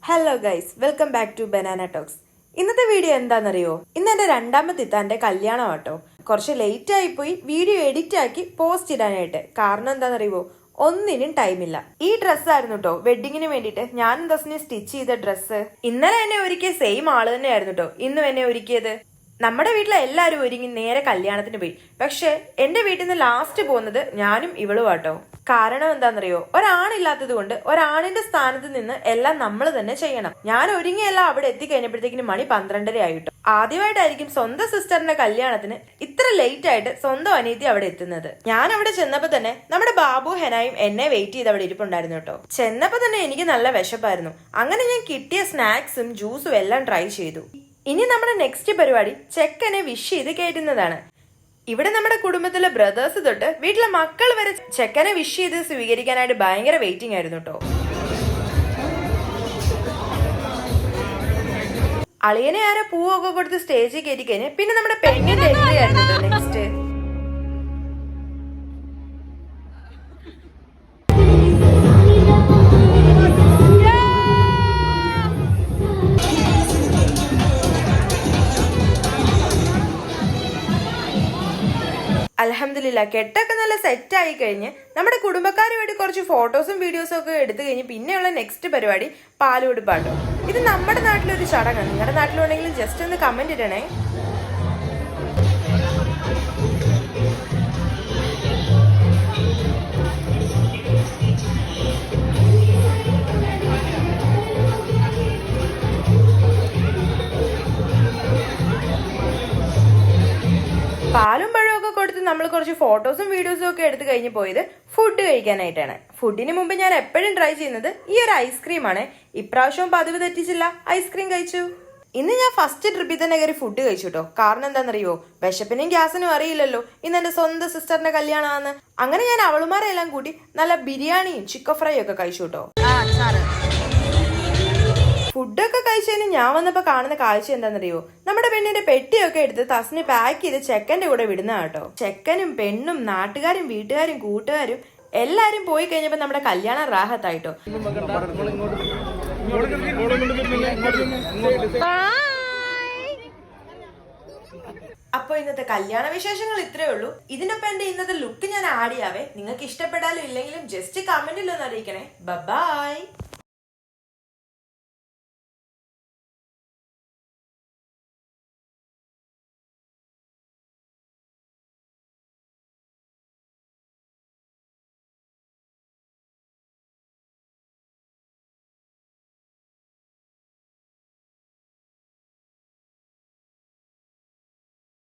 Hello guys, welcome back to banana talks. ഇന്നത്തെ video എന്താണെന്നറിയോ? ഇന്ന് എന്റെ രണ്ടാമത്തെ ഇത്താന്റെ കല്യാണം കേട്ടോ. കുറച്ച് ലേറ്റ് ആയിപ്പോയി വീഡിയോ എഡിറ്റ് ആക്കി പോസ്റ്റ് ഇടാനായിട്ട്. കാരണം എന്താണെന്നറിയോ? ഒന്നിനും ടൈമില്ല. ഈ ഡ്രസ്സായിരുന്നു കേട്ടോ വെഡിങ്ങിന് വേണ്ടിയിട്ട് ഞാനും ദസിനെ സ്റ്റിച്ച് ചെയ്ത ഡ്രസ്സ്. ഇന്നലെ എന്നെ ഒരുക്കിയ സെയിം ആള് തന്നെയായിരുന്നു കേട്ടോ ഇന്നും എന്നെ ഒരുക്കിയത്. നമ്മുടെ വീട്ടിലെ എല്ലാവരും ഒരുങ്ങി നേരെ കല്യാണത്തിന് പോയി. പക്ഷെ എന്റെ വീട്ടിൽ നിന്ന് ലാസ്റ്റ് പോകുന്നത് ഞാനും ഇവളും ആട്ടോ. കാരണം എന്താണെന്നറിയോ? ഒരാണില്ലാത്തത് കൊണ്ട് ഒരാണിന്റെ സ്ഥാനത്ത് നിന്ന് എല്ലാം നമ്മൾ തന്നെ ചെയ്യണം. ഞാൻ ഒരുങ്ങിയെല്ലാം അവിടെ എത്തിക്കഴിഞ്ഞപ്പോഴത്തേക്കിന് മണി 12:30 ആയിട്ടോ. ആദ്യമായിട്ടായിരിക്കും സ്വന്തം സിസ്റ്ററിന്റെ കല്യാണത്തിന് ഇത്ര ലേറ്റ് ആയിട്ട് സ്വന്തം അനിയത്തി അവിടെ എത്തുന്നത്. ഞാൻ അവിടെ ചെന്നപ്പോ തന്നെ നമ്മുടെ ബാബു ഹെനായും എന്നെ വെയിറ്റ് ചെയ്ത് അവിടെ ഇരിപ്പുണ്ടായിരുന്നു കേട്ടോ. ചെന്നപ്പോ തന്നെ എനിക്ക് നല്ല വിശപ്പായിരുന്നു. അങ്ങനെ ഞാൻ കിട്ടിയ സ്നാക്സും ജ്യൂസും എല്ലാം ട്രൈ ചെയ്തു. ഇനി നമ്മുടെ നെക്സ്റ്റ് പരിപാടി ചെക്കനെ വിഷ് ചെയ്ത് കയറ്റുന്നതാണ്. ഇവിടെ നമ്മുടെ കുടുംബത്തിലെ ബ്രദേഴ്സ് തൊട്ട് വീട്ടിലെ മക്കൾ വരെ ചെക്കനെ വിഷ് ചെയ്ത് സ്വീകരിക്കാനായിട്ട് ഭയങ്കര വെയിറ്റിംഗ് ആയിരുന്നു കേട്ടോ. അളിയനെ ആരെ പൂവൊക്കെ കൊടുത്ത് സ്റ്റേജിൽ കയറ്റി കഴിഞ്ഞ് പിന്നെ നമ്മുടെ പെണ്ണിന്റെ എൻട്രി ആയിരുന്നു കേട്ടോ നെക്സ്റ്റ്. അൽഹംദുലില്ലാ കെട്ടൊക്കെ നല്ല സെറ്റ് ആയി കഴിഞ്ഞ് നമ്മുടെ കുടുംബക്കാരുമായിട്ട് കുറച്ച് ഫോട്ടോസും വീഡിയോസും ഒക്കെ എടുത്തു കഴിഞ്ഞ് പിന്നെയുള്ള നെക്സ്റ്റ് പരിപാടി പാലുകൊടുപ്പാട്ടോ. ഇത് നമ്മുടെ നാട്ടിലൊരു ചടങ്ങാണ്. നിങ്ങളുടെ നാട്ടിലുണ്ടെങ്കിൽ ജസ്റ്റ് ഒന്ന് കമന്റ് ഇടണേ. പാലും പഴമൊക്കെ കൊടുത്ത് നമ്മൾ കുറച്ച് ഫോട്ടോസും വീഡിയോസും ഒക്കെ എടുത്ത് കഴിഞ്ഞ് പോയത് ഫുഡ് കഴിക്കാനായിട്ടാണ്. ഫുഡിന് മുമ്പ് ഞാൻ എപ്പോഴും ട്രൈ ചെയ്യുന്നത് ഈ ഒരു ഐസ്ക്രീമാണ്. ഇപ്രാവശ്യവും പതിവ് തെറ്റിച്ചില്ല, ഐസ്ക്രീം കഴിച്ചു. ഇന്ന് ഞാൻ ഫസ്റ്റ് ട്രിപ്പിൽ തന്നെ കയറി ഫുഡ് കഴിച്ചു കേട്ടോ. കാരണം എന്താണെന്നറിയോ? വിശപ്പിനും ഗ്യാസിനും അറിയില്ലല്ലോ ഇന്ന് എന്റെ സ്വന്തം സിസ്റ്ററിന്റെ കല്യാണമാണ്. അങ്ങനെ ഞാൻ അവളുമാരെ എല്ലാം കൂട്ടി നല്ല ബിരിയാണിയും ചിക്കൻ ഫ്രൈ ഒക്കെ കഴിച്ചു കേട്ടോ. ഫുഡൊക്കെ കഴിച്ചതിന് ഞാൻ വന്നപ്പോ കാണുന്ന കാഴ്ച എന്താണെന്നറിയോ? നമ്മുടെ പെണ്ണിന്റെ പെട്ടിയൊക്കെ എടുത്ത് തസ്നി പാക്ക് ചെയ്ത് ചെക്കന്റെ കൂടെ വിടുന്ന കേട്ടോ. ചെക്കനും പെണ്ണും നാട്ടുകാരും വീട്ടുകാരും കൂട്ടുകാരും എല്ലാരും പോയി കഴിഞ്ഞപ്പോ നമ്മുടെ കല്യാണം റാഹത്തായിട്ടോ. അപ്പൊ ഇന്നത്തെ കല്യാണ വിശേഷങ്ങൾ ഇത്രേ ഉള്ളൂ. ഇതിനൊപ്പം എന്റെ ഇന്നത്തെ ലുക്ക് ഞാൻ ആഡ് ചെയ്യാവേ. നിങ്ങൾക്ക് ഇഷ്ടപ്പെടാലും ഇല്ലെങ്കിലും ജസ്റ്റ് കമന്റിൽ ഒന്ന് അറിയിക്കണേ. ബൈ.